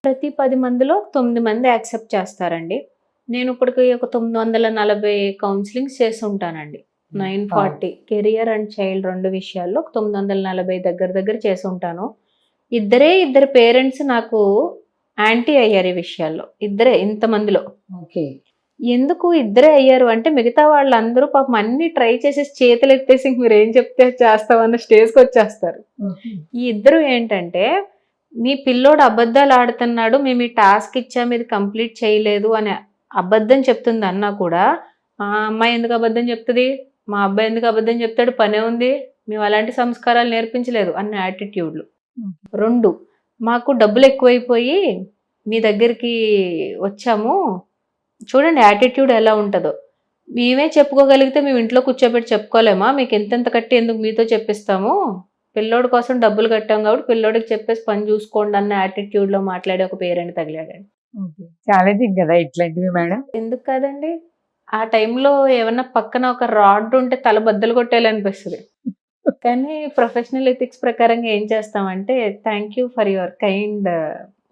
ప్రతి 10 మందిలో 9 మంది యాక్సెప్ట్ చేస్తారండి. నేను ఇప్పటికి ఒక 940 కౌన్సిలింగ్స్ చేసుంటానండి. 940 కెరియర్ అండ్ చైల్డ్ 2 విషయాల్లో 940 దగ్గర దగ్గర చేసుంటాను. ఇద్దరు పేరెంట్స్ నాకు యాంటీ అయ్యారు ఈ విషయాల్లో. ఇద్దరే ఇంతమందిలో. ఓకే. ఎందుకు ఇద్దరే అయ్యారు అంటే మిగతా వాళ్ళందరూ పాపం అన్ని ట్రై చేసేసి చేతులెత్తేసి మీరేం చెప్తే చేస్తామన్న స్టేజ్కి వచ్చేస్తారు. ఈ ఇద్దరు ఏంటంటే మీ పిల్లోడు అబద్ధాలు ఆడుతున్నాడు, మేము ఈ టాస్క్ ఇచ్చాము ఇది కంప్లీట్ చేయలేదు అని అబద్ధం చెప్తుంది అన్నా కూడా మా అమ్మాయి ఎందుకు అబద్ధం చెప్తుంది, మా అబ్బాయి ఎందుకు అబద్ధం చెప్తాడు, పనే ఉంది, మేము అలాంటి సంస్కారాలు నేర్పించలేదు అన్న యాటిట్యూడ్లు. 2, మాకు డబ్బులు ఎక్కువైపోయి మీ దగ్గరికి వచ్చాము, చూడండి యాటిట్యూడ్ ఎలా ఉంటుందో. మేమే చెప్పుకోగలిగితే మేము ఇంట్లో కూర్చోబెట్టి చెప్పుకోలేమా, మీకు ఎంతెంత కట్టి ఎందుకు మీతో చెప్పిస్తాము, పిల్లోడి కోసం డబ్బులు కట్టాం కాబట్టి పిల్లోడికి చెప్పేసి పని చూసుకోండి అన్న యాటిట్యూడ్లో మాట్లాడే ఒక పేరెంట్ తగిలాడండి. ఛాలెంజింగ్ కదా ఇట్లాంటివి మేడం. ఎందుకు కాదండి, ఆ టైంలో ఏమన్నా పక్కన ఒక రాడ్ ఉంటే తల బద్దలు కొట్టేయాలనిపిస్తుంది. కానీ ప్రొఫెషనల్ ఎథిక్స్ ప్రకారంగా ఏం చేస్తామంటే thank you for your kind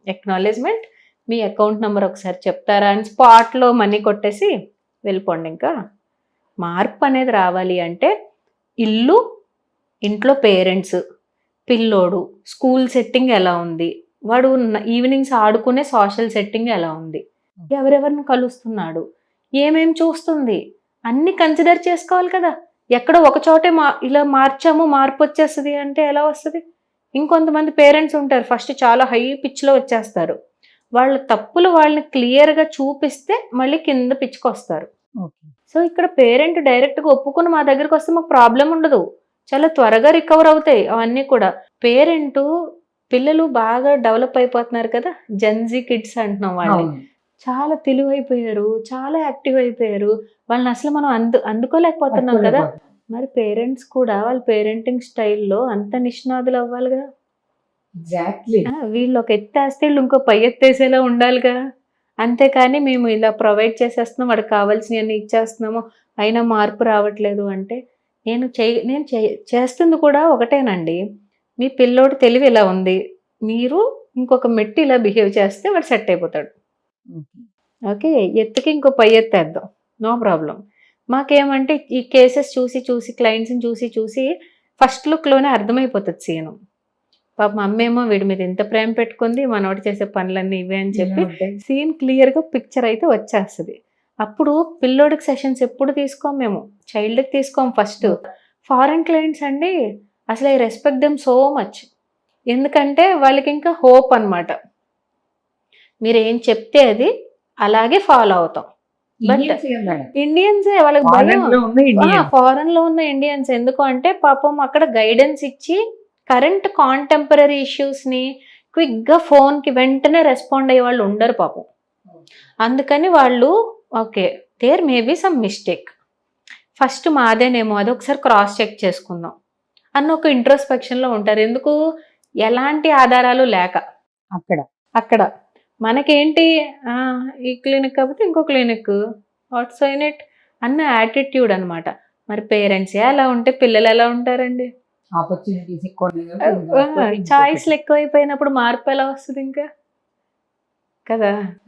acknowledgement, me account number ఒకసారి చెప్తారా అని స్పాట్లో మనీ కొట్టేసి వెళ్ళిపోండి. ఇంకా మార్పు అనేది రావాలి అంటే ఇల్లు, ఇంట్లో పేరెంట్స్, పిల్లోడు, స్కూల్ సెట్టింగ్ ఎలా ఉంది, వాడు ఈవినింగ్స్ ఆడుకునే సోషల్ సెట్టింగ్ ఎలా ఉంది, ఎవరెవరిని కలుస్తున్నాడు, ఏమేం చూస్తుంది, అన్ని కన్సిడర్ చేసుకోవాలి కదా. ఎక్కడో ఒక చోటే ఇలా మార్చాము మార్పు వచ్చేస్తుంది అంటే ఎలా వస్తుంది. ఇంకొంతమంది పేరెంట్స్ ఉంటారు ఫస్ట్ చాలా హై పిచ్లో వచ్చేస్తారు, వాళ్ళ తప్పులు వాళ్ళని క్లియర్గా చూపిస్తే మళ్ళీ కింద పిచ్కి వస్తారు. సో ఇక్కడ పేరెంట్ డైరెక్ట్గా ఒప్పుకుని మా దగ్గరికి వస్తే మాకు ప్రాబ్లం ఉండదు, చాలా త్వరగా రికవర్ అవుతాయి అవన్నీ కూడా. పేరెంట్ పిల్లలు బాగా డెవలప్ అయిపోతున్నారు కదా, జెన్జీ కిడ్స్ అంటున్నాం, వాళ్ళు చాలా తెలివైపోయారు, చాలా యాక్టివ్ అయిపోయారు, వాళ్ళని అసలు మనం అందుకోలేకపోతున్నాం కదా. మరి పేరెంట్స్ కూడా వాళ్ళ పేరెంటింగ్ స్టైల్లో అంత నిష్ణాతులు అవ్వాలి కదా. వీళ్ళు ఒక ఎత్తేస్తే వీళ్ళు ఇంకో పై ఎత్తేసేలా ఉండాలిగా. అంతేకాని మేము ఇలా ప్రొవైడ్ చేసేస్తున్నాం, వాడికి కావాల్సినవన్నీ ఇచ్చేస్తున్నాము, అయినా మార్పు రావట్లేదు అంటే నేను చేస్తుంది కూడా ఒకటేనండి. మీ పిల్లోడు తెలివి ఇలా ఉంది, మీరు ఇంకొక మెట్టి ఇలా బిహేవ్ చేస్తే వాడు సెట్ అయిపోతాడు. ఓకే, ఎత్తుకి ఇంకో పై ఎత్తేద్దాం, నో ప్రాబ్లం. మాకేమంటే ఈ కేసెస్ చూసి క్లయింట్స్ని చూసి ఫస్ట్ లుక్లోనే అర్థమైపోతుంది సీను. పాప మా అమ్మేమో వీడి మీద ఎంత ప్రేమ పెట్టుకుంది, మనోడు చేసే పనులన్నీ ఇవే అని చెప్పి సీన్ క్లియర్గా పిక్చర్ అయితే వచ్చేస్తుంది. అప్పుడు పిల్లోడికి సెషన్స్ ఎప్పుడు తీసుకోం, మేము చైల్డ్కి తీసుకోం. ఫస్ట్ ఫారెన్ క్లయింట్స్ అండి అసలు I respect them so much, ఎందుకంటే వాళ్ళకి ఇంకా హోప్ అనమాట, మీరు ఏం చెప్తే అది అలాగే ఫాలో అవుతాం. బట్ ఇండియన్సే వాళ్ళకి భయం, ఫారెన్ లో ఉన్న ఇండియన్స్. ఎందుకు అంటే పాపం అక్కడ గైడెన్స్ ఇచ్చి కరెంట్ కాంటెంపరీ ఇష్యూస్ని క్విక్గా ఫోన్కి వెంటనే రెస్పాండ్ అయ్యే వాళ్ళు ఉండరు పాపం. అందుకని వాళ్ళు okay there may be some mistake, first మాదేనేమో అది ఒకసారి క్రాస్ చెక్ చేసుకుందాం అన్న ఒక ఇంట్రోస్పెక్షన్లో ఉంటారు. ఎందుకు, ఎలాంటి ఆధారాలు లేక అక్కడ మనకేంటి ఈ క్లినిక్ కాబట్టి ఇంకో క్లినిక్, వాట్స్ ఇన్ ఇట్ అన్న యాటిట్యూడ్ అనమాట. మరి పేరెంట్సే అలా ఉంటే పిల్లలు ఎలా ఉంటారండి. చాయిస్లు ఎక్కువైపోయినప్పుడు మార్పు ఎలా వస్తుంది ఇంకా కదా.